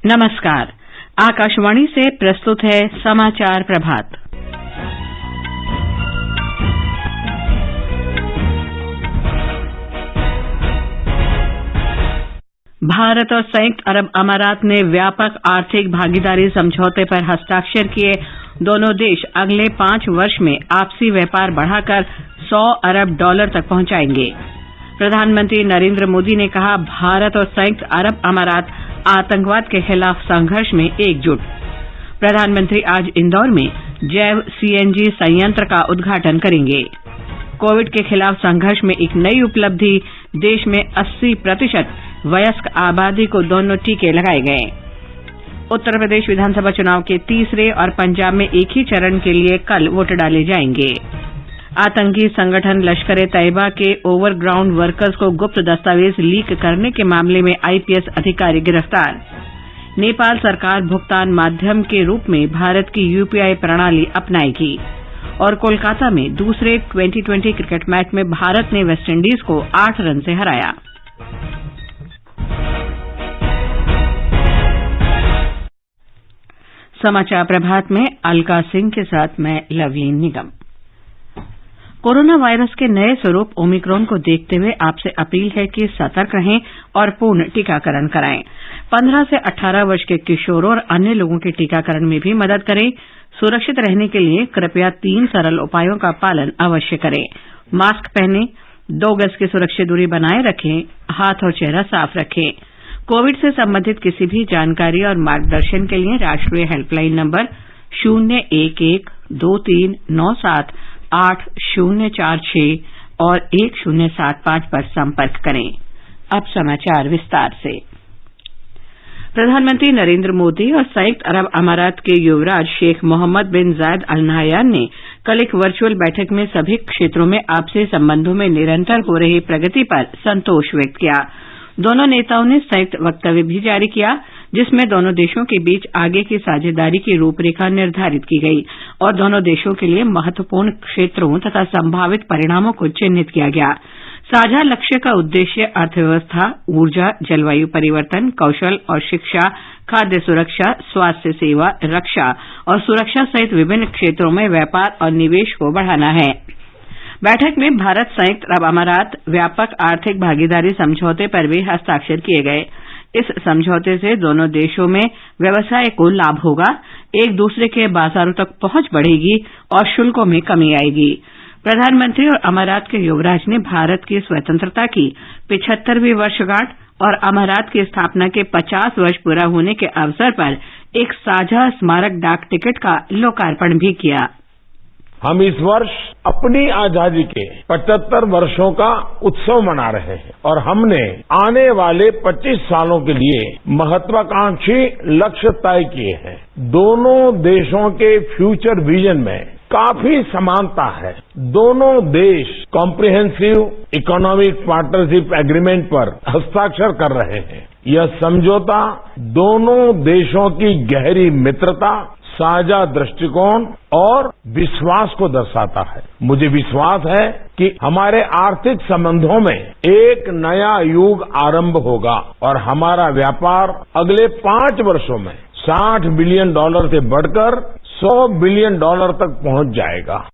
नमस्कार। आकाशवाणी से प्रस्तुत है समाचार प्रभात। भारत और संयुक्त अरब अमारात ने व्यापक आर्थिक भागीदारी समझौते पर हस्ताक्षर किए। दोनों देश अगले 5 वर्ष में आपसी व्यापार बढ़ाकर $100 अरब तक पहुंचाएंगे। प्रधानमंत्री नरेंद्र मोदी ने कहा, भारत और संयुक्त अरब अमारात आतंकवाद के खिलाफ संघर्ष में एकजुट। प्रधानमंत्री आज इंदौर में जैव सीएनजी संयंत्र का उद्घाटन करेंगे। कोविड के खिलाफ संघर्ष में एक नई उपलब्धि, देश में 80% वयस्क आबादी को दोनों टीके लगाए गए। उत्तर प्रदेश विधानसभा चुनाव के तीसरे और पंजाब में एक ही चरण के लिए कल वोट डाले जाएंगे। आतंकी संगठन लश्कर-ए-तैयबा के ओवरग्राउंड वर्कर्स को गुप्त दस्तावेज लीक करने के मामले में आईपीएस अधिकारी गिरफ्तार। नेपाल सरकार भुगतान माध्यम के रूप में भारत की यूपीआई प्रणाली अपनाएगी। और कोलकाता में दूसरे T20 क्रिकेट मैच में भारत ने वेस्टइंडीज को 8 रन से हराया। समाचार प्रभात में अलका सिंह के साथ मैं लवलीन निगम। कोरोना वायरस के नए स्वरूप ओमिक्रॉन को देखते हुए आपसे अपील है कि सतर्क रहें और पूर्ण टीकाकरण कराएं। 15 से 18 वर्ष के किशोरों और अन्य लोगों के टीकाकरण में भी मदद करें। सुरक्षित रहने के लिए कृपया 3 सरल उपायों का पालन अवश्य करें। मास्क पहनें, 2 गज की सुरक्षित दूरी बनाए रखें, हाथ और चेहरा साफ रखें। कोविड से संबंधित किसी भी जानकारी और मार्गदर्शन के लिए राष्ट्रीय हेल्पलाइन नंबर 011-2397-8046 और 1075 पर संपर्क करें। अब समाचार विस्तार से। प्रधानमंत्री नरेंद्र मोदी और संयुक्त अरब अमारात के युवराज शेख मोहम्मद बिन जायद अल नहयान ने कल एक वर्चुअल बैठक में सभी क्षेत्रों में आपसी संबंधों में निरंतर हो रही प्रगति पर संतोष व्यक्त किया। दोनों नेताओं ने संयुक्त वक्तव्य भी जारी किया, जिसमें दोनों देशों के बीच आगे की साझेदारी की रूपरेखा निर्धारित की गई और दोनों देशों के लिए महत्वपूर्ण क्षेत्रों तथा संभावित परिणामों को चिन्हित किया गया। साझा लक्ष्य का उद्देश्य अर्थव्यवस्था, ऊर्जा, जलवायु परिवर्तन, कौशल और शिक्षा, खाद्य सुरक्षा, स्वास्थ्य सेवा, रक्षा और सुरक्षा सहित विभिन्न क्षेत्रों में व्यापार और निवेश को बढ़ाना है। बैठक में भारत संयुक्त अरब अमारात व्यापक आर्थिक भागीदारी समझौते पर भी हस्ताक्षर किए गए। इस समझौते से दोनों देशों में व्यवसाय को लाभ होगा, एक दूसरे के बाजारों तक पहुंच बढ़ेगी और शुल्कों में कमी आएगी। प्रधानमंत्री और अमारात के युवराज ने भारत की स्वतंत्रता की 75वीं वर्षगांठ और अमारात की स्थापना के 50 वर्ष पूरा होने के अवसर पर एक साझा स्मारक डाक टिकट का लोकार्पण भी किया। हम इस वर्ष अपनी आजादी के 75 वर्षों का उत्सव मना रहे हैं और हमने आने वाले 25 सालों के लिए महत्वाकांक्षी लक्ष्य तय किए हैं। दोनों देशों के फ्यूचर विजन में काफी समानता है। दोनों देश कॉम्प्रिहेंसिव इकोनॉमिक पार्टनरशिप एग्रीमेंट पर हस्ताक्षर कर रहे हैं। यह समझौता दोनों देशों की गहरी मित्रता, साझा दृष्टिकोण और विश्वास को दर्शाता है। मुझे विश्वास है कि हमारे आर्थिक संबंधों में एक नया युग आरंभ होगा और हमारा व्यापार अगले 5 वर्षों में $60 बिलियन से बढ़कर $100 बिलियन तक पहुंच जाएगा।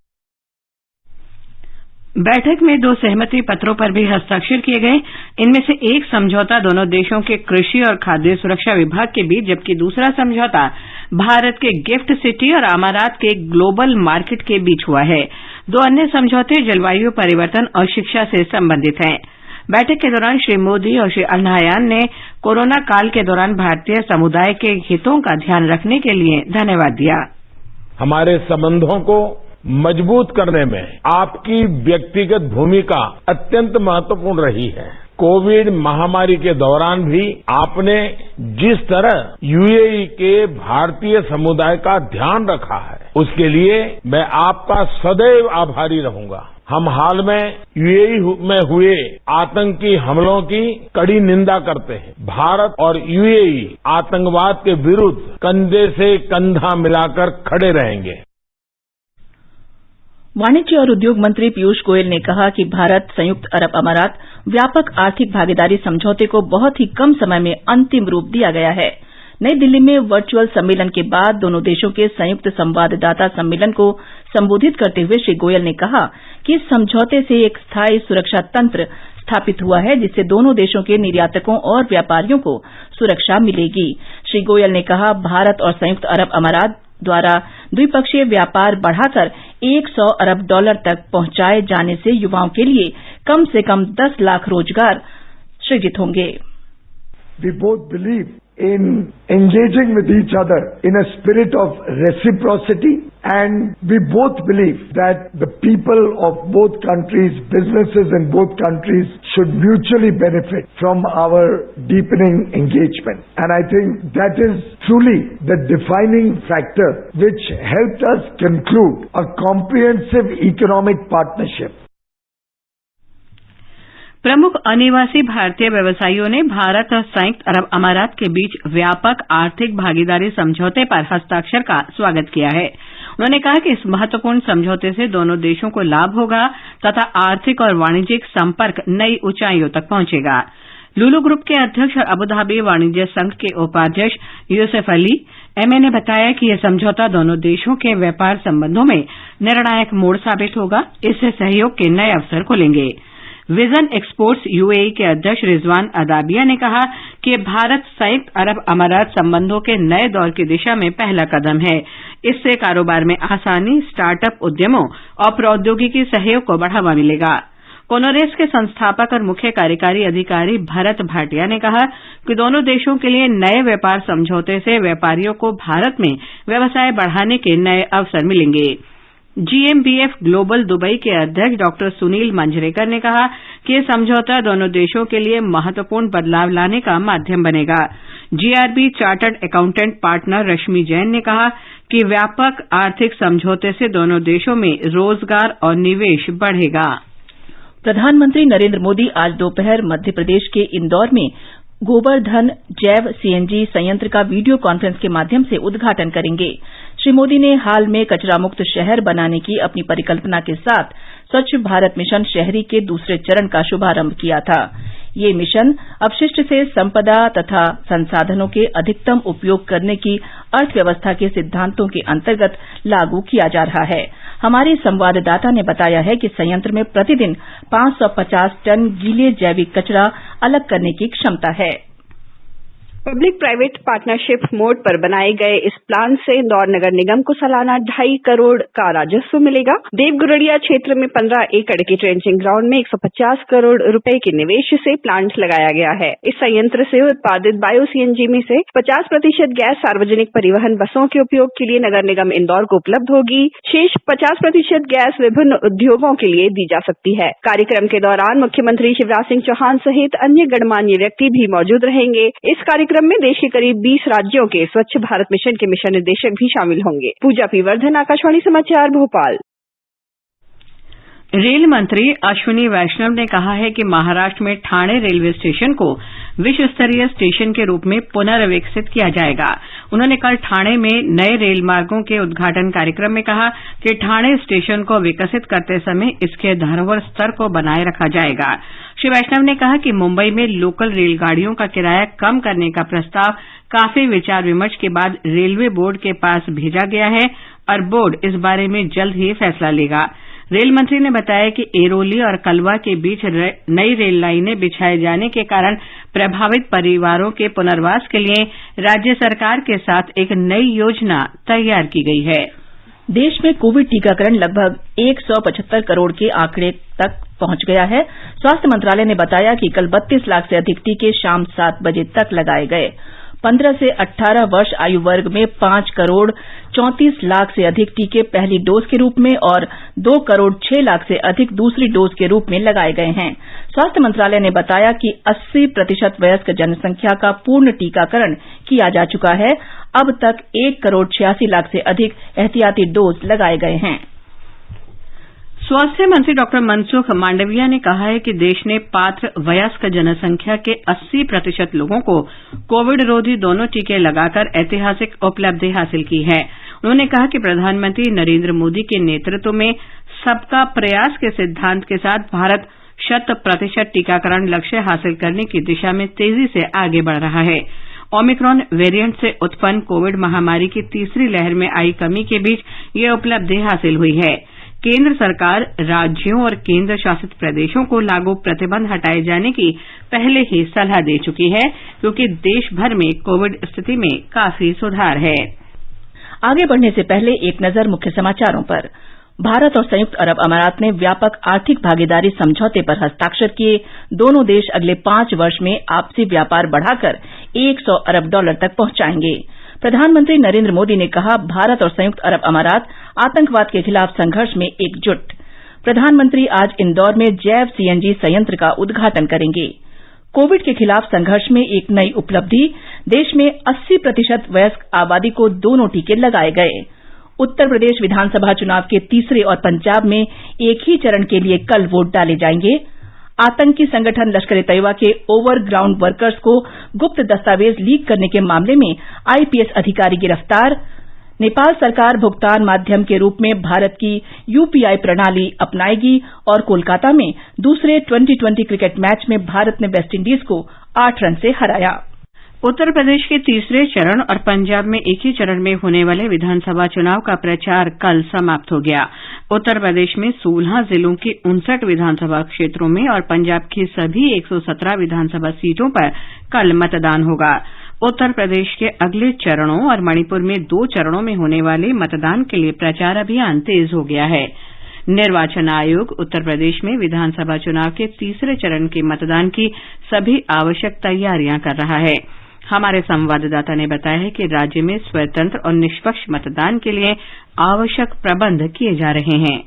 बैठक में 2 सहमति पत्रों पर भी हस्ताक्षर किए गए। इनमें से एक समझौता दोनों देशों के कृषि और खाद्य सुरक्षा विभाग के बीच, जबकि दूसरा समझौता भारत के गिफ्ट सिटी और अमारात के ग्लोबल मार्केट के बीच हुआ है। 2 अन्य समझौते जलवायु परिवर्तन और शिक्षा से संबंधित हैं। बैठक के दौरान श्री मोदी और श्री अल नहयान ने कोरोना काल के दौरान भारतीय समुदाय के हितों का ध्यान रखने के लिए धन्यवाद दिया। हमारे संबंधों को मजबूत करने में आपकी व्यक्तिगत भूमिका अत्यंत महत्वपूर्ण रही है। कोविड महामारी के दौरान भी आपने जिस तरह यूएई के भारतीय समुदाय का ध्यान रखा है, उसके लिए मैं आपका सदैव आभारी रहूंगा। हम हाल में यूएई में हुए आतंकी हमलों की कड़ी निंदा करते हैं। भारत और यूएई आतंकवाद के विरुद्ध कंधे से कंधा मिलाकर खड़े रहेंगे। वाणिज्य और उद्योग मंत्री पीयूष गोयल ने कहा कि भारत संयुक्त अरब अमारात व्यापक आर्थिक भागीदारी समझौते को बहुत ही कम समय में अंतिम रूप दिया गया है। नई दिल्ली में वर्चुअल सम्मेलन के बाद दोनों देशों के संयुक्त संवाददाता सम्मेलन को संबोधित करते हुए श्री गोयल ने कहा कि इस समझौते से एक स्थायी सुरक्षा तंत्र स्थापित हुआ है, जिससे दोनों देशों के निर्यातकों और व्यापारियों को सुरक्षा मिलेगी। श्री गोयल ने कहा, भारत और संयुक्त अरब अमारात द्वारा द्विपक्षीय व्यापार बढ़ाकर $100 अरब तक पहुंचाए जाने से युवाओं के लिए कम से कम 10 लाख रोजगार सृजित होंगे। We both believe in engaging with each other in a spirit of reciprocity, and we both believe that the people of both countries, businesses in both countries should mutually benefit from our deepening engagement. And I think that is truly the defining factor which helped us conclude a comprehensive economic partnership. प्रमुख अनिवासी भारतीय व्यवसायियों ने भारत और संयुक्त अरब अमारात के बीच व्यापक आर्थिक भागीदारी समझौते पर हस्ताक्षर का स्वागत किया है। उन्होंने कहा कि इस महत्वपूर्ण समझौते से दोनों देशों को लाभ होगा तथा आर्थिक और वाणिज्यिक संपर्क नई ऊंचाइयों तक पहुंचेगा। लुलु ग्रुप के अध्यक्ष और अबुधाबी वाणिज्य संघ के उपाध्यक्ष यूसुफ अली एमए ने बताया कि यह समझौता दोनों देशों के व्यापार संबंधों में निर्णायक मोड़ साबित होगा। इससे सहयोग के नए अवसर खुलेंगे। विजन एक्सपोर्ट्स यूएई के अध्यक्ष रिजवान अदाबिया ने कहा कि भारत संयुक्त अरब अमारात संबंधों के नए दौर की दिशा में पहला कदम है। इससे कारोबार में आसानी, स्टार्टअप उद्यमों और प्रौद्योगिकी सहयोग को बढ़ावा मिलेगा। कोनोरेस के संस्थापक और मुख्य कार्यकारी अधिकारी भरत भाटिया ने कहा कि दोनों देशों के लिए नए व्यापार समझौते से व्यापारियों को भारत में व्यवसाय बढ़ाने के नए अवसर मिलेंगे। जीएमबीएफ ग्लोबल दुबई के अध्यक्ष डॉक्टर सुनील मंजरेकर ने कहा कि यह समझौता दोनों देशों के लिए महत्वपूर्ण बदलाव लाने का माध्यम बनेगा। जीआरबी चार्टर्ड अकाउंटेंट पार्टनर रश्मि जैन ने कहा कि व्यापक आर्थिक समझौते से दोनों देशों में रोजगार और निवेश बढ़ेगा। प्रधानमंत्री नरेंद्र मोदी आज दोपहर मध्य प्रदेश के इंदौर में गोबरधन जैव सीएनजी संयंत्र का वीडियो कॉन्फ्रेंस के माध्यम से उद्घाटन करेंगे। श्री मोदी ने हाल में कचरा मुक्त शहर बनाने की अपनी परिकल्पना के साथ स्वच्छ भारत मिशन शहरी के दूसरे चरण का शुभारंभ किया था। ये मिशन अपशिष्ट से संपदा तथा संसाधनों के अधिकतम उपयोग करने की अर्थव्यवस्था के सिद्धांतों के अंतर्गत लागू किया जा रहा है। हमारे संवाददाता ने बताया है कि संयंत्र में प्रतिदिन 550 टन गीले जैविक कचरा अलग करने की क्षमता है। पब्लिक प्राइवेट पार्टनरशिप मोड पर बनाए गए इस प्लांट से इंदौर नगर निगम को सालाना 2.5 करोड़ का राजस्व मिलेगा। देवगुरड़िया क्षेत्र में 15 एकड़ के ट्रेंचिंग ग्राउंड में 150 करोड़ रुपए के निवेश से प्लांट लगाया गया है। इस संयंत्र से उत्पादित बायो सीएनजी में से 50% गैस सार्वजनिक परिवहन बसों के उपयोग के लिए नगर निगम इंदौर को उपलब्ध होगी। शेष 50% गैस विभिन्न उद्योगों के लिए दी जा सकती है। कार्यक्रम के दौरान मुख्यमंत्री शिवराज सिंह चौहान सहित अन्य गणमान्य व्यक्ति भी मौजूद रहेंगे। इस कार्यक्रम में देश के करीब 20 राज्यों के स्वच्छ भारत मिशन के मिशन निदेशक भी शामिल होंगे। पूजा पी वर्धन, आकाशवाणी समाचार, भोपाल। रेल मंत्री अश्विनी वैष्णव ने कहा है कि महाराष्ट्र में ठाणे रेलवे स्टेशन को विश्व स्तरीय स्टेशन के रूप में पुनर्विकसित किया जाएगा। उन्होंने कल ठाणे में नए रेल मार्गों के उद्घाटन कार्यक्रम में कहा कि ठाणे स्टेशन को विकसित करते समय इसके धरोहर स्तर को बनाए रखा जाएगा। श्री वैष्णव ने कहा कि मुंबई में लोकल रेलगाड़ियों का किराया कम करने का प्रस्ताव काफी विचार विमर्श के बाद रेलवे बोर्ड के पास भेजा गया है और बोर्ड इस बारे में जल्द ही फैसला लेगा। रेल मंत्री ने बताया कि एरोली और कलवा के बीच नई रेल लाइनें बिछाए जाने के कारण प्रभावित परिवारों के पुनर्वास के लिए राज्य सरकार के साथ एक नई योजना तैयार की गई है। देश में कोविड टीकाकरण लगभग 175 करोड़ के आंकड़े तक पहुंच गया है। स्वास्थ्य मंत्रालय ने बताया कि कल 32 लाख से अधिक टीके शाम 7 बजे तक लगाए गए। 15 से 18 वर्ष आयु वर्ग में 5 करोड़ 34 लाख से अधिक टीके पहली डोज के रूप में और 2 करोड़ 6 लाख से अधिक दूसरी डोज के रूप में लगाए गए हैं। स्वास्थ्य मंत्रालय ने बताया कि 80% वयस्क जनसंख्या का पूर्ण टीकाकरण किया जा चुका है। अब तक 1 करोड़ 86 लाख से अधिक एहतियाती डोज लगाए गए हैं। स्वास्थ्य मंत्री डॉक्टर मनसुख मांडविया ने कहा है कि देश ने पात्र वयस्क जनसंख्या के 80% लोगों को कोविड रोधी दोनों टीके लगाकर ऐतिहासिक उपलब्धि हासिल की है। उन्होंने कहा कि प्रधानमंत्री नरेंद्र मोदी के नेतृत्व में सबका प्रयास के सिद्धांत के साथ भारत 100% टीकाकरण लक्ष्य हासिल करने की दिशा में तेजी से आगे बढ़ रहा है ओमिक्रॉन वेरिएंट से उत्पन्न कोविड महामारी की तीसरी लहर में आई कमी के बीच यह उपलब्धि हासिल हुई है। केंद्र सरकार राज्यों और केंद्र शासित प्रदेशों को लागू प्रतिबंध हटाए जाने की पहले ही सलाह दे चुकी है, क्योंकि देश भर में कोविड स्थिति में काफी सुधार है। आगे बढ़ने से पहले एक नजर मुख्य समाचारों पर। भारत और संयुक्त अरब अमारात ने व्यापक आर्थिक भागीदारी समझौते पर हस्ताक्षर किए। दोनों देश अगले 5 वर्ष में आपसी व्यापार बढ़ाकर $100 अरब तक पहुंचाएंगे। प्रधानमंत्री नरेंद्र मोदी ने कहा, भारत और संयुक्त अरब अमारात आतंकवाद के खिलाफ संघर्ष में एकजुट। प्रधानमंत्री आज इंदौर में जैव सीएनजी संयंत्र का उद्घाटन करेंगे। कोविड के खिलाफ संघर्ष में एक नई उपलब्धि, देश में 80% वयस्क आबादी को दोनों टीके लगाए गए। उत्तर प्रदेश विधानसभा चुनाव के तीसरे और पंजाब में एक ही चरण के लिए कल वोट डाले जाएंगे। आतंकी संगठन लश्कर ए तैयबा के ओवरग्राउंड वर्कर्स को गुप्त दस्तावेज लीक करने के मामले में आईपीएस अधिकारी गिरफ्तार। नेपाल सरकार भुगतान माध्यम के रूप में भारत की यूपीआई प्रणाली अपनाएगी और कोलकाता में दूसरे 2020 क्रिकेट मैच में भारत ने वेस्टइंडीज को 8 रन से हराया। उत्तर प्रदेश के तीसरे चरण और पंजाब में एक ही चरण में होने वाले विधानसभा चुनाव का प्रचार कल समाप्त हो गया। उत्तर प्रदेश में 16 जिलों के 59 विधानसभा क्षेत्रों में और पंजाब की सभी 117 विधानसभा सीटों पर कल मतदान होगा। उत्तर प्रदेश के अगले चरणों और मणिपुर में 2 चरणों में होने वाले मतदान के लिए प्रचार अभियान तेज हो गया है। निर्वाचन आयोग उत्तर प्रदेश में विधानसभा चुनाव के तीसरे चरण के मतदान की सभी आवश्यक तैयारियां कर रहा है। हमारे संवाददाता ने बताया है कि राज्य में स्वतंत्र और निष्पक्ष मतदान के लिए आवश्यक प्रबंध किए जा रहे हैं।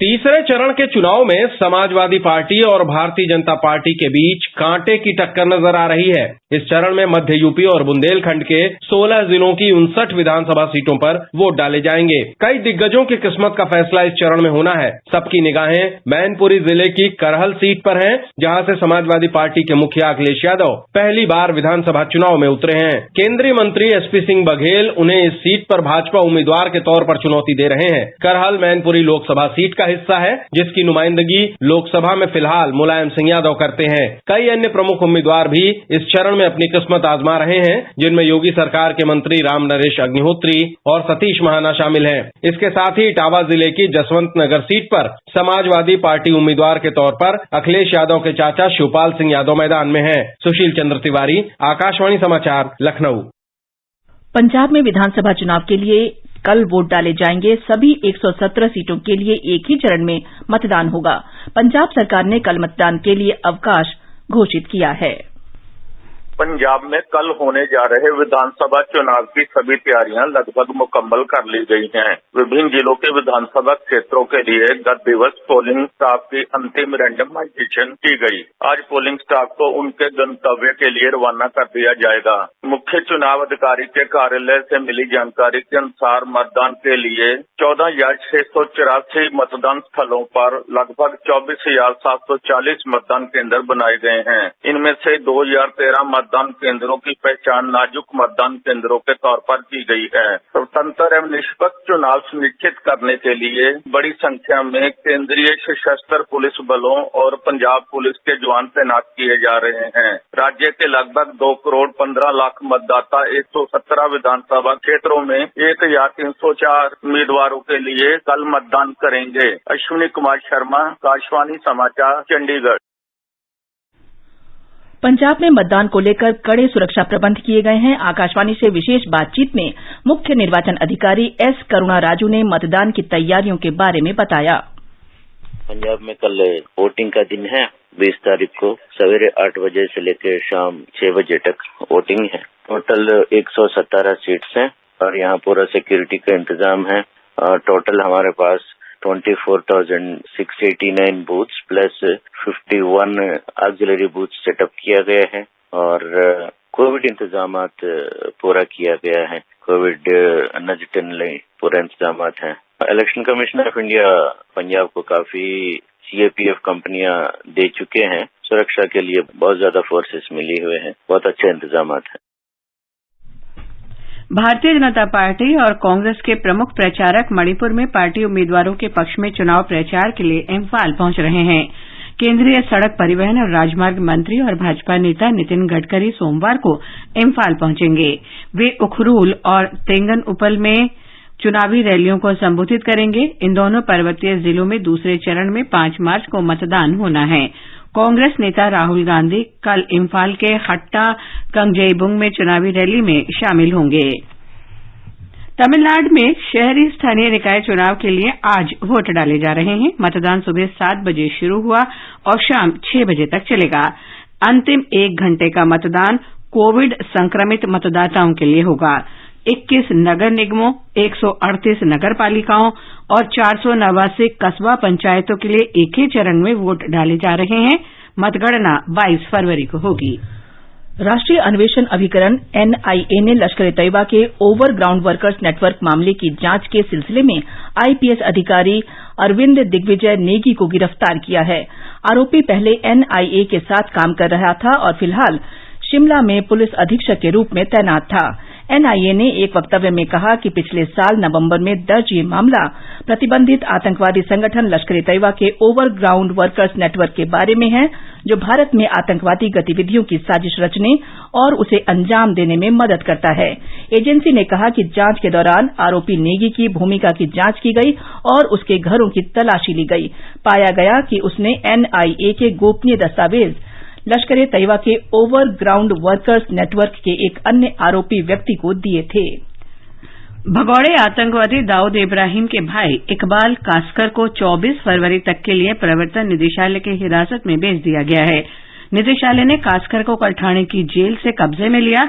तीसरे चरण के चुनाव में समाजवादी पार्टी और भारतीय जनता पार्टी के बीच कांटे की टक्कर नजर आ रही है। इस चरण में मध्य यूपी और बुंदेलखंड के 16 जिलों की 59 विधानसभा सीटों पर वोट डाले जाएंगे। कई दिग्गजों की किस्मत का फैसला इस चरण में होना है। सबकी निगाहें मैनपुरी जिले की करहल सीट पर हैं, जहां से समाजवादी पार्टी के मुखिया अखिलेश यादव पहली बार विधानसभा चुनाव में उतरे हैं। केंद्रीय मंत्री एसपी सिंह बघेल उन्हें इस सीट पर भाजपा उम्मीदवार के तौर पर चुनौती दे रहे हैं। करहल मैनपुरी लोकसभा सीट का हिस्सा है, जिसकी नुमाइंदगी लोकसभा में फिलहाल मुलायम सिंह यादव करते हैं। कई अन्य प्रमुख उम्मीदवार भी इस चरण में अपनी किस्मत आजमा रहे हैं, जिनमें योगी सरकार के मंत्री राम नरेश अग्निहोत्री और सतीश महाना शामिल हैं। इसके साथ ही इटावा जिले की जसवंत नगर सीट पर समाजवादी पार्टी उम्मीदवार के तौर पर अखिलेश यादव के चाचा शिवपाल सिंह यादव मैदान में हैं। सुशील चंद्र तिवारी, आकाशवाणी समाचार, लखनऊ। पंजाब में विधानसभा चुनाव के लिए कल वोट डाले जाएंगे। सभी 117 सीटों के लिए एक ही चरण में मतदान होगा। पंजाब सरकार ने कल मतदान के लिए अवकाश घोषित किया है। पंजाब में कल होने जा रहे विधानसभा चुनाव की सभी तैयारियां लगभग मुकम्मल कर ली गई हैं। विभिन्न जिलों के विधानसभा क्षेत्रों के लिए गत दिवस पोलिंग स्टाफ की अंतिम रैंडमाइजेशन की गई। आज पोलिंग स्टाफ को उनके गंतव्य के लिए रवाना कर दिया जाएगा। मुख्य चुनाव अधिकारी के कार्यालय से मिली जानकारी के अनुसार मतदान के लिए 14,684 मतदान स्थलों पर लगभग 24,740 मतदान केंद्र बनाए गए हैं। इनमें से 2013 मतदान केंद्रों की पहचान नाजुक मतदान केंद्रों के तौर पर की गई है। स्वतंत्र एवं निष्पक्ष चुनाव सुनिश्चित करने के लिए बड़ी संख्या में केंद्रीय सशस्त्र पुलिस बलों और पंजाब पुलिस के जवान तैनात किए जा रहे हैं। राज्य के लगभग 2 करोड़ 15 लाख मतदाता 117 विधानसभा क्षेत्रों में 1,304 उम्मीदवारों के लिए कल मतदान करेंगे। अश्विनी कुमार शर्मा, आकाशवाणी समाचार, चंडीगढ़। पंजाब में मतदान को लेकर कड़े सुरक्षा प्रबंध किए गए हैं। आकाशवाणी से विशेष बातचीत में मुख्य निर्वाचन अधिकारी एस करुणा राजू ने मतदान की तैयारियों के बारे में बताया। पंजाब में कल वोटिंग का दिन है। 20 तारीख को सवेरे 8 बजे से लेकर शाम 6 बजे तक वोटिंग है। टोटल 117 सीट्स हैं और यहाँ पूरा सिक्योरिटी का इंतजाम है। टोटल हमारे पास 24,689 booths plus 51 auxiliary booth setup किया गया है और कोविड इंतजामात पूरा किया गया है। कोविड नजटन पूरा इंतजामात हैं। Election commission of India Punjab को काफी सीएपीएफ कंपनियां दे चुके हैं। सुरक्षा के लिए बहुत ज्यादा फोर्सेस मिली हुए हैं। बहुत अच्छे इंतजामात हैं। भारतीय जनता पार्टी और कांग्रेस के प्रमुख प्रचारक मणिपुर में पार्टी उम्मीदवारों के पक्ष में चुनाव प्रचार के लिए इम्फाल पहुंच रहे हैं। केंद्रीय सड़क परिवहन और राजमार्ग मंत्री और भाजपा नेता नितिन गडकरी सोमवार को इम्फाल पहुंचेंगे। वे उखरूल और तेंगन उपल में चुनावी रैलियों को संबोधित करेंगे। इन दोनों पर्वतीय जिलों में दूसरे चरण में 5 मार्च को मतदान होना है। कांग्रेस नेता राहुल गांधी कल इम्फाल के हट्टा कंगजेइबुंग में चुनावी रैली में शामिल होंगे। तमिलनाडु में शहरी स्थानीय निकाय चुनाव के लिए आज वोट डाले जा रहे हैं। मतदान सुबह 7 बजे शुरू हुआ और शाम 6 बजे तक चलेगा। अंतिम 1 घंटे का मतदान कोविड संक्रमित मतदाताओं के लिए होगा। 21 नगर निगमों, 138 नगर पालिकाओं और 489 कस्बा पंचायतों के लिए एक ही चरण में वोट डाले जा रहे हैं। मतगणना 22 फरवरी को होगी। राष्ट्रीय अन्वेषण अभिकरण एनआईए ने लश्कर ए तैयबा के ओवर ग्राउंड वर्कर्स नेटवर्क मामले की जांच के सिलसिले में आईपीएस अधिकारी अरविंद दिग्विजय नेगी को गिरफ्तार किया है। आरोपी पहले एनआईए के साथ काम कर रहा था और फिलहाल शिमला में पुलिस अधीक्षक के रूप में तैनात था। एनआईए ने एक वक्तव्य में कहा कि पिछले साल नवंबर में दर्ज ये मामला प्रतिबंधित आतंकवादी संगठन लश्कर ए तैयबा के ओवर ग्राउंड वर्कर्स नेटवर्क के बारे में है, जो भारत में आतंकवादी गतिविधियों की साजिश रचने और उसे अंजाम देने में मदद करता है। एजेंसी ने कहा कि जांच के दौरान आरोपी नेगी की भूमिका की जांच की गई और उसके घरों की तलाशी ली गई। पाया गया कि उसने एनआईए के गोपनीय दस्तावेज लश्कर ए तैयबा के ओवर ग्राउंड वर्कर्स नेटवर्क के एक अन्य आरोपी व्यक्ति को दिए थे। भगौड़े आतंकवादी दाऊद इब्राहिम के भाई इकबाल कासकर को 24 फरवरी तक के लिए प्रवर्तन निदेशालय की हिरासत में भेज दिया गया है। निदेशालय ने कासकर को कल ठाणे की जेल से कब्जे में लिया।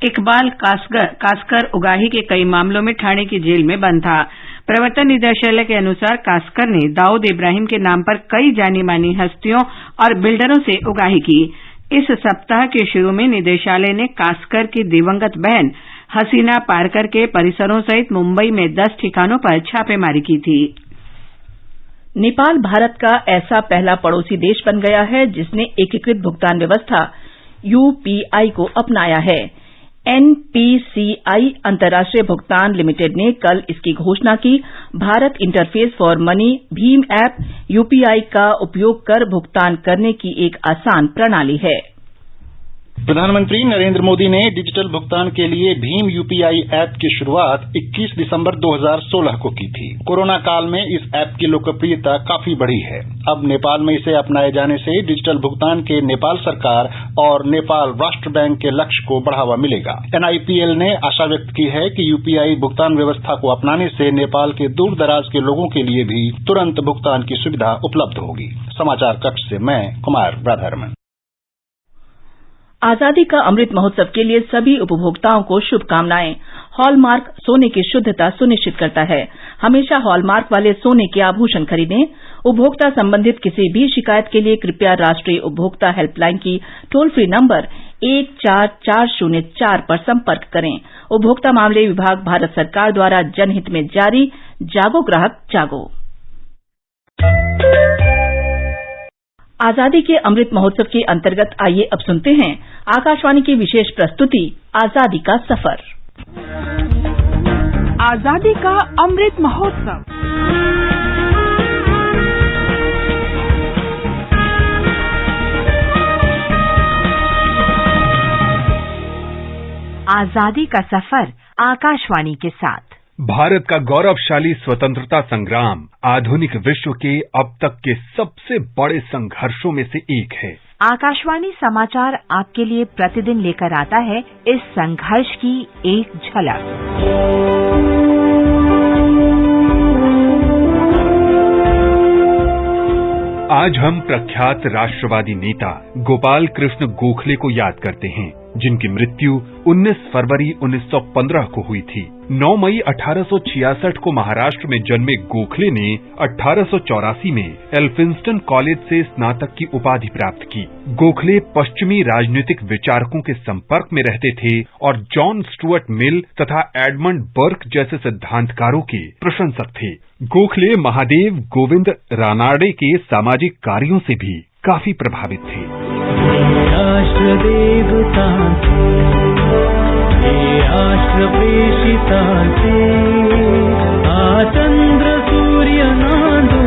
इकबाल कासकर उगाही के कई मामलों में ठाणे की जेल में बंद था। प्रवर्तन निदेशालय के अनुसार कासकर ने दाऊद इब्राहिम के नाम पर कई जानी मानी हस्तियों और बिल्डरों से उगाही की। इस सप्ताह के शुरू में निदेशालय ने कासकर की दिवंगत बहन हसीना पारकर के परिसरों सहित मुंबई में 10 ठिकानों पर छापेमारी की थी। नेपाल भारत का ऐसा पहला पड़ोसी देश बन गया है जिसने एकीकृत भुगतान व्यवस्था यूपीआई को अपनाया है। एनपीसीआई अंतर्राष्ट्रीय भुगतान लिमिटेड ने कल इसकी घोषणा की। Bharat interface for money Bhim app UPI का उपयोग कर भुगतान करने की एक आसान प्रणाली है। प्रधानमंत्री नरेंद्र मोदी ने डिजिटल भुगतान के लिए भीम यूपीआई ऐप की शुरुआत 21 दिसंबर 2016 को की थी। कोरोना काल में इस ऐप की लोकप्रियता काफी बढ़ी है। अब नेपाल में इसे अपनाए जाने से डिजिटल भुगतान के नेपाल सरकार और नेपाल राष्ट्र बैंक के लक्ष्य को बढ़ावा मिलेगा। एनआईपीएल ने आशा व्यक्त की है कि यूपीआई भुगतान व्यवस्था को अपनाने से नेपाल के दूर दराज के लोगों के लिए भी तुरंत भुगतान की सुविधा उपलब्ध होगी। समाचार कक्ष से मैं कुमार राधारमण। आजादी का अमृत महोत्सव के लिए सभी उपभोक्ताओं को शुभकामनाएं। हॉलमार्क सोने की शुद्धता सुनिश्चित करता है। हमेशा हॉलमार्क वाले सोने के आभूषण खरीदें। उपभोक्ता संबंधित किसी भी शिकायत के लिए कृपया राष्ट्रीय उपभोक्ता हेल्पलाइन की टोल फ्री नंबर 14404 पर संपर्क करें। उपभोक्ता मामले विभाग, भारत सरकार द्वारा जनहित में जारी। जागो ग्राहक जागो। आजादी के अमृत महोत्सव के अंतर्गत आइए अब सुनते हैं आकाशवाणी की विशेष प्रस्तुति आजादी का सफर। आजादी का अमृत महोत्सव। आजादी का सफर आकाशवाणी के साथ। भारत का गौरवशाली स्वतंत्रता संग्राम आधुनिक विश्व के अब तक के सबसे बड़े संघर्षों में से एक है। आकाशवाणी समाचार आपके लिए प्रतिदिन लेकर आता है इस संघर्ष की एक झलक। आज हम प्रख्यात राष्ट्रवादी नेता गोपाल कृष्ण गोखले को याद करते हैं, जिनकी मृत्यु 19 फरवरी 1915 को हुई थी। 9 मई 1866 को महाराष्ट्र में जन्मे गोखले ने 1884 में एल्फिंस्टन कॉलेज से स्नातक की उपाधि प्राप्त की। गोखले पश्चिमी राजनीतिक विचारकों के संपर्क में रहते थे और जॉन स्टुअर्ट मिल तथा एडमंड बर्क जैसे सिद्धांतकारों के प्रशंसक थे। गोखले महादेव गोविंद रानाडे के सामाजिक कार्यों से भी काफी प्रभावित थे। राष्ट्र देवतांचे, राष्ट्र प्रेषितांचे, चंद्र सूर्य नांदो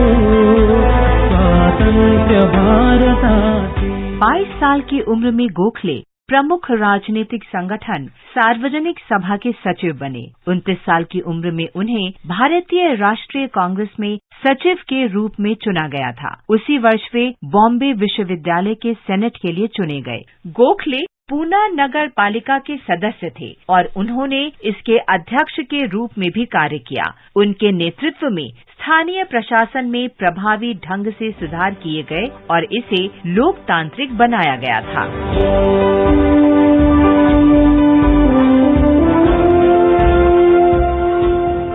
स्वातंत्र्य भारत शारदा के। 22 साल की उम्र में गोखले प्रमुख राजनीतिक संगठन सार्वजनिक सभा के सचिव बने। 29 साल की उम्र में उन्हें भारतीय राष्ट्रीय कांग्रेस में सचिव के रूप में चुना गया था। उसी वर्ष वे बॉम्बे विश्वविद्यालय के सेनेट के लिए चुने गए। गोखले पूना नगर पालिका के सदस्य थे और उन्होंने इसके अध्यक्ष के रूप में भी कार्य किया। उनके नेतृत्व में स्थानीय प्रशासन में प्रभावी ढंग से सुधार किए गए और इसे लोकतांत्रिक बनाया गया था।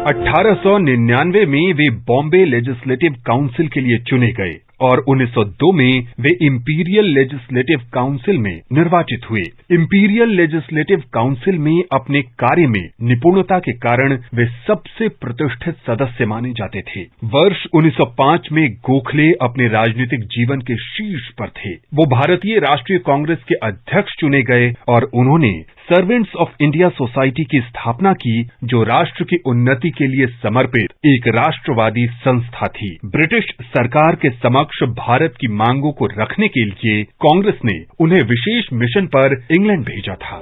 1899 में वे बॉम्बे लेजिस्लेटिव काउंसिल के लिए चुने गए और 1902 में वे इंपीरियल लेजिस्लेटिव काउंसिल में निर्वाचित हुए। इंपीरियल लेजिस्लेटिव काउंसिल में अपने कार्य में निपुणता के कारण वे सबसे प्रतिष्ठित सदस्य माने जाते थे। वर्ष 1905 में गोखले अपने राजनीतिक जीवन के शीर्ष पर थे। वो भारतीय राष्ट्रीय कांग्रेस के अध्यक्ष चुने गए और उन्होंने सर्वेंट्स ऑफ इंडिया सोसाइटी की स्थापना की, जो राष्ट्र की उन्नति के लिए समर्पित एक राष्ट्रवादी संस्था थी। ब्रिटिश सरकार के समक्ष भारत की मांगों को रखने के लिए कांग्रेस ने उन्हें विशेष मिशन पर इंग्लैंड भेजा था।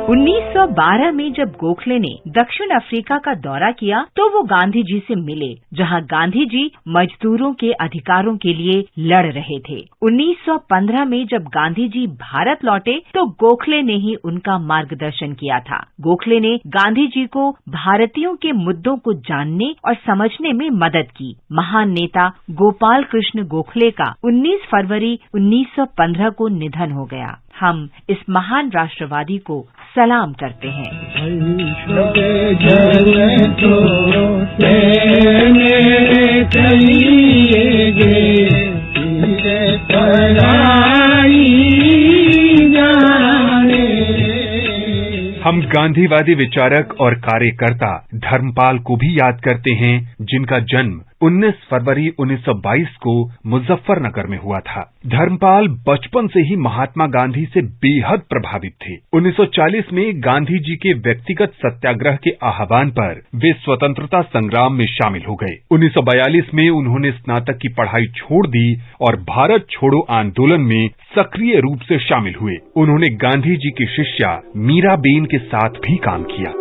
1912 में जब गोखले ने दक्षिण अफ्रीका का दौरा किया तो वो गांधी जी से मिले, जहां गांधी जी मजदूरों के अधिकारों के लिए लड़ रहे थे। 1915 में जब गांधी जी भारत लौटे तो गोखले ने ही उनका मार्गदर्शन किया था। गोखले ने गांधी जी को भारतीयों के मुद्दों को जानने और समझने में मदद की। महान नेता गोपाल कृष्ण गोखले का 19 फरवरी 1915 को निधन हो गया। हम इस महान राष्ट्रवादी को सलाम करते हैं। हम गांधीवादी विचारक और कार्यकर्ता धर्मपाल को भी याद करते हैं, जिनका जन्म 19 फरवरी 1922 को मुजफ्फरनगर में हुआ था। धर्मपाल बचपन से ही महात्मा गांधी से बेहद प्रभावित थे। 1940 में गांधी जी के व्यक्तिगत सत्याग्रह के आह्वान पर वे स्वतंत्रता संग्राम में शामिल हो गए। 1942 में उन्होंने स्नातक की पढ़ाई छोड़ दी और भारत छोड़ो आंदोलन में सक्रिय रूप से शामिल हुए। उन्होंने गांधी जी की शिष्या मीराबेन के साथ भी काम किया।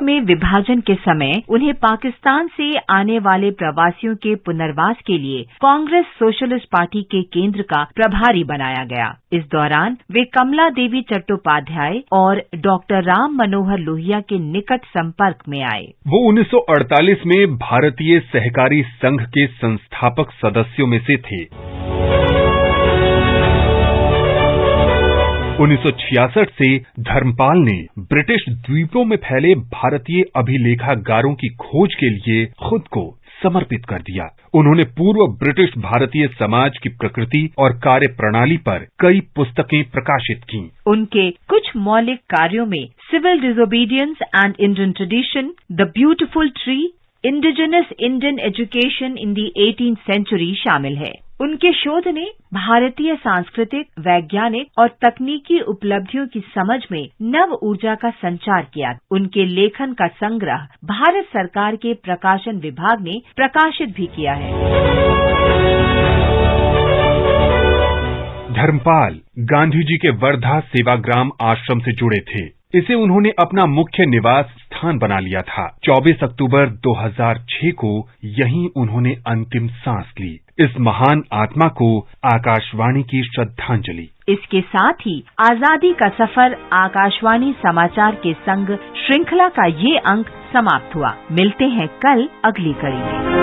में विभाजन के समय उन्हें पाकिस्तान से आने वाले प्रवासियों के पुनर्वास के लिए कांग्रेस सोशलिस्ट पार्टी के केंद्र का प्रभारी बनाया गया। इस दौरान वे कमला देवी चट्टोपाध्याय और डॉक्टर राम मनोहर लोहिया के निकट संपर्क में आए। वो 1948 में भारतीय सहकारी संघ के संस्थापक सदस्यों में से थे। 1966 से धर्मपाल ने ब्रिटिश द्वीपों में फैले भारतीय अभिलेखागारों की खोज के लिए खुद को समर्पित कर दिया। उन्होंने पूर्व ब्रिटिश भारतीय समाज की प्रकृति और कार्य प्रणाली पर कई पुस्तकें प्रकाशित की। उनके कुछ मौलिक कार्यों में civil disobedience and Indian tradition, the beautiful tree, indigenous Indian education in the 18th century शामिल है। उनके शोध ने भारतीय सांस्कृतिक, वैज्ञानिक और तकनीकी उपलब्धियों की समझ में नव ऊर्जा का संचार किया। उनके लेखन का संग्रह भारत सरकार के प्रकाशन विभाग ने प्रकाशित भी किया है। धर्मपाल गांधी जी के वर्धा सेवाग्राम आश्रम से जुड़े थे। इसे उन्होंने अपना मुख्य निवास स्थान बना लिया था। 24 अक्टूबर 2006 को यहीं उन्होंने अंतिम सांस ली। इस महान आत्मा को आकाशवाणी की श्रद्धांजलि। इसके साथ ही आजादी का सफर आकाशवाणी समाचार के संग श्रृंखला का ये अंक समाप्त हुआ। मिलते हैं कल अगली कड़ी में।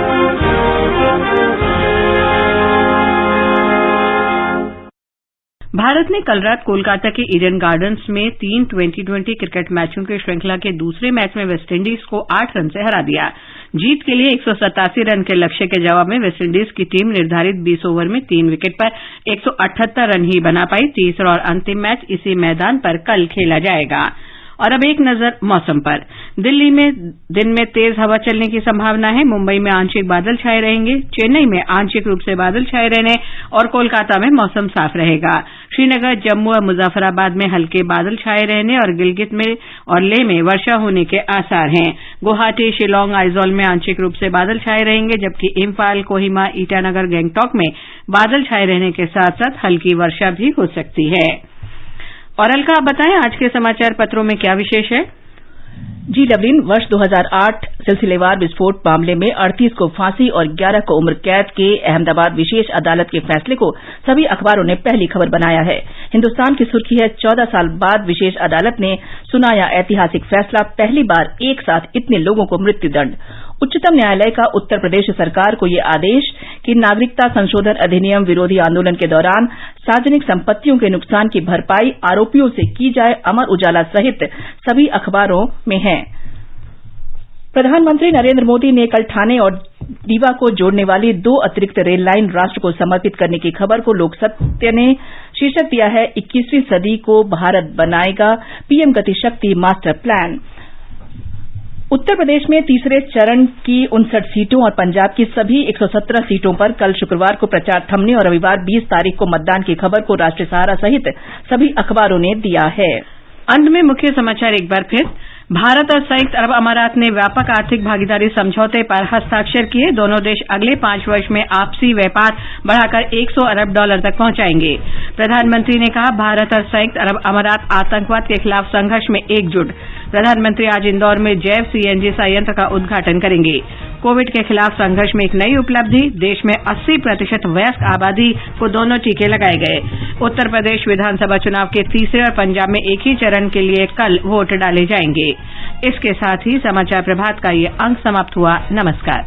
भारत ने कल रात कोलकाता के ईडन गार्डन्स में 3 2020 क्रिकेट मैचों की श्रृंखला के दूसरे मैच में वेस्टइंडीज को 8 रन से हरा दिया। जीत के लिए 187 रन के लक्ष्य के जवाब में वेस्टइंडीज की टीम निर्धारित 20 ओवर में 3 विकेट पर 178 रन ही बना पाई। तीसरा और अंतिम मैच इसी मैदान पर कल खेला जाएगा। और अब एक नजर मौसम पर। दिल्ली में दिन में तेज हवा चलने की संभावना है। मुंबई में आंशिक बादल छाए रहेंगे। चेन्नई में आंशिक रूप से बादल छाए रहने और कोलकाता में मौसम साफ रहेगा। श्रीनगर, जम्मू और मुजफ्फराबाद में हल्के बादल छाए रहने और गिलगित में और लेह में वर्षा होने के आसार हैं। गुवाहाटी, शिलांग, आइजॉल में आंशिक रूप से बादल छाए रहेंगे, जबकि इम्फाल, कोहिमा, ईटानगर, गंगटोक में बादल छाए रहने के साथ साथ हल्की वर्षा भी हो सकती है। और अलका, आप बताएं आज के समाचार पत्रों में क्या विशेष है? जी लवलीन, वर्ष 2008 सिलसिलेवार विस्फोट मामले में 38 को फांसी और 11 को उम्र कैद के अहमदाबाद विशेष अदालत के फैसले को सभी अखबारों ने पहली खबर बनाया है। हिन्दुस्तान की सुर्खी है, 14 साल बाद विशेष अदालत ने सुनाया ऐतिहासिक फैसला, पहली बार एक साथ इतने लोगों को मृत्युदंड। उच्चतम न्यायालय का उत्तर प्रदेश सरकार को यह आदेश कि नागरिकता संशोधन अधिनियम विरोधी आंदोलन के दौरान सार्वजनिक संपत्तियों के नुकसान की भरपाई आरोपियों से की जाए। अमर उजाला सहित सभी अखबारों में है। प्रधानमंत्री नरेंद्र मोदी ने कल ठाणे और रीवा को जोड़ने वाली 2 अतिरिक्त रेल लाइन राष्ट्र को समर्पित करने की खबर को लोकसत्य ने शीर्षक दिया है, 21वीं सदी को भारत बनाएगा पीएम गति शक्ति मास्टर प्लान। उत्तर प्रदेश में तीसरे चरण की 59 सीटों और पंजाब की सभी 117 सीटों पर कल शुक्रवार को प्रचार थमने और रविवार 20 तारीख को मतदान की खबर को राष्ट्रीय सहारा सहित सभी अखबारों ने दिया है। अंत में मुख्य समाचार एक बार फिर। भारत और संयुक्त अरब अमारात ने व्यापक आर्थिक भागीदारी समझौते पर हस्ताक्षर किए। दोनों देश अगले 5 वर्ष में आपसी व्यापार बढ़ाकर $100 अरब तक पहुंचाएंगे। प्रधानमंत्री ने कहा, भारत और संयुक्त अरब अमारात आतंकवाद के खिलाफ संघर्ष में एकजुट। प्रधानमंत्री आज इंदौर में जैव सीएनजी संयंत्र का उद्घाटन करेंगे। कोविड के खिलाफ संघर्ष में एक नई उपलब्धि, देश में 80% वयस्क आबादी को दोनों टीके लगाए गए। उत्तर प्रदेश विधानसभा चुनाव के तीसरे और पंजाब में एक ही चरण के लिए कल वोट डाले जाएंगे। इसके साथ ही समाचार प्रभात का ये अंक समाप्त हुआ। नमस्कार।